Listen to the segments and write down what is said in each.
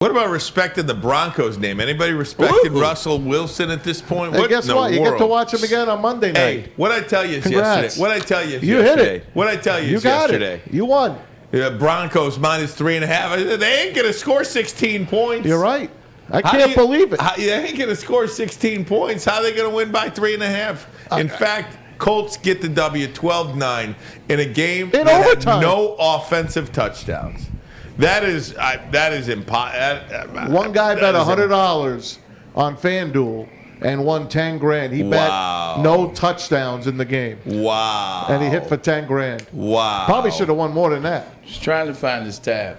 What about respecting the Broncos name? Anybody respected Russell Wilson at this point? Hey, guess what? You get to watch him again on Monday night. Hey, what I tell you is yesterday. What I tell you is you yesterday. hit it. What I tell you you is got yesterday. It. You won. Broncos minus 3.5. They ain't gonna score 16 points. You're right. I can't believe it. They ain't gonna score 16 points. How are they gonna win by 3.5? In fact, Colts get the W 12-9 in a game that had no offensive touchdowns. That is impossible. One guy bet $100 on FanDuel and won $10,000. He bet no touchdowns in the game. Wow. And he hit for $10,000. Wow. Probably should have won more than that. Just trying to find this tab.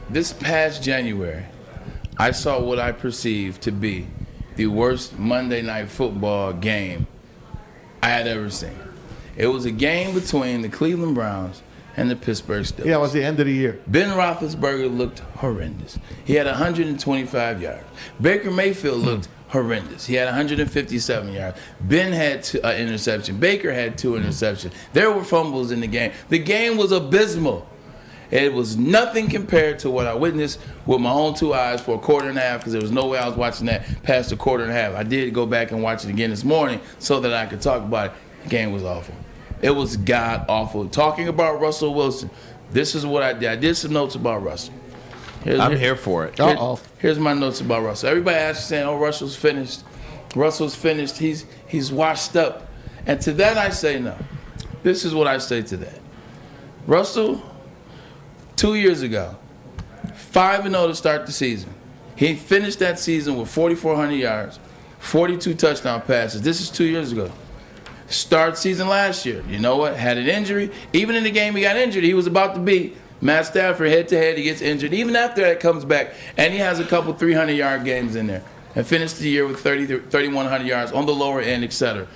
This past January, I saw what I perceived to be the worst Monday Night Football game I had ever seen. It was a game between the Cleveland Browns and the Pittsburgh Steelers. Yeah, it was the end of the year. Ben Roethlisberger looked horrendous. He had 125 yards. Baker Mayfield looked horrendous. He had 157 yards. Ben had an interception. Baker had 2 interceptions. There were fumbles in the game. The game was abysmal. It was nothing compared to what I witnessed with my own 2 eyes for a quarter and a half, because there was no way I was watching that past a quarter and a half. I did go back and watch it again this morning so that I could talk about it. The game was awful. It was god-awful. Talking about Russell Wilson, this is what I did. I did some notes about Russell. I'm here for it. Here's my notes about Russell. Everybody asks, saying, oh, Russell's finished. Russell's finished. He's washed up. And to that I say no. This is what I say to that. Russell, 2 years ago, 5-0 to start the season. He finished that season with 4,400 yards, 42 touchdown passes. This is 2 years ago. Start season last year. You know what? Had an injury. Even in the game he got injured, he was about to beat Matt Stafford head-to-head. He gets injured. Even after that, comes back, and he has a couple 300-yard games in there and finished the year with 3,100 yards on the lower end, etc.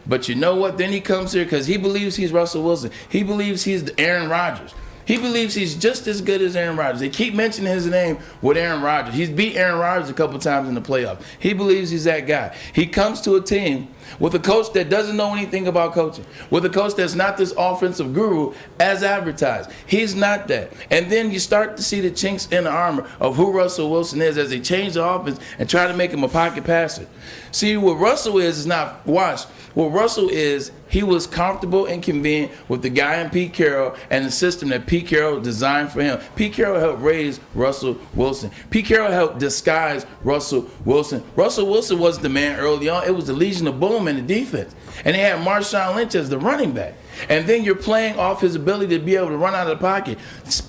But you know what? Then he comes here because he believes he's Russell Wilson. He believes he's Aaron Rodgers. He believes he's just as good as Aaron Rodgers. They keep mentioning his name with Aaron Rodgers. He's beat Aaron Rodgers a couple times in the playoffs. He believes he's that guy. He comes to a team with a coach that doesn't know anything about coaching, with a coach that's not this offensive guru as advertised. He's not that. And then you start to see the chinks in the armor of who Russell Wilson is as they change the offense and try to make him a pocket passer. See, what Russell is not watched. What Russell is, he was comfortable and convenient with the guy in Pete Carroll and the system that Pete Carroll designed for him. Pete Carroll helped raise Russell Wilson. Pete Carroll helped disguise Russell Wilson. Russell Wilson was the man early on. It was the Legion of Boom in the defense. And they had Marshawn Lynch as the running back. And then you're playing off his ability to be able to run out of the pocket.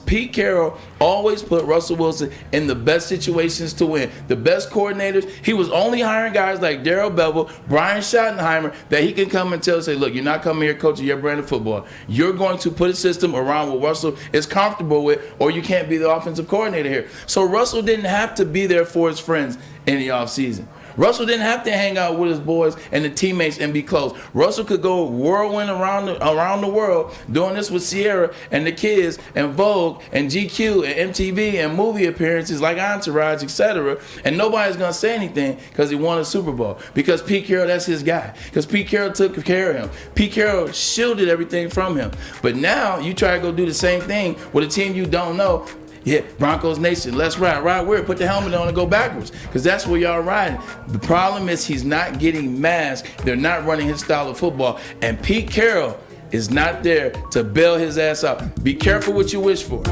Pete Carroll always put Russell Wilson in the best situations to win. The best coordinators. He was only hiring guys like Darrell Bevell, Brian Schottenheimer, that he can come and tell, say, look, you're not coming here coaching your brand of football. You're going to put a system around what Russell is comfortable with, or you can't be the offensive coordinator here. So Russell didn't have to be there for his friends in the offseason. Russell didn't have to hang out with his boys and the teammates and be close. Russell could go whirlwind around the world doing this with Sierra and the kids and Vogue and GQ and MTV and movie appearances like Entourage, etc. And nobody's going to say anything because he won a Super Bowl. Because Pete Carroll, that's his guy. Because Pete Carroll took care of him. Pete Carroll shielded everything from him. But now you try to go do the same thing with a team you don't know. Yeah, Broncos Nation, let's ride weird. Put the helmet on and go backwards, because that's where y'all riding. The problem is he's not getting masked. They're not running his style of football. And Pete Carroll is not there to bail his ass out. Be careful what you wish for.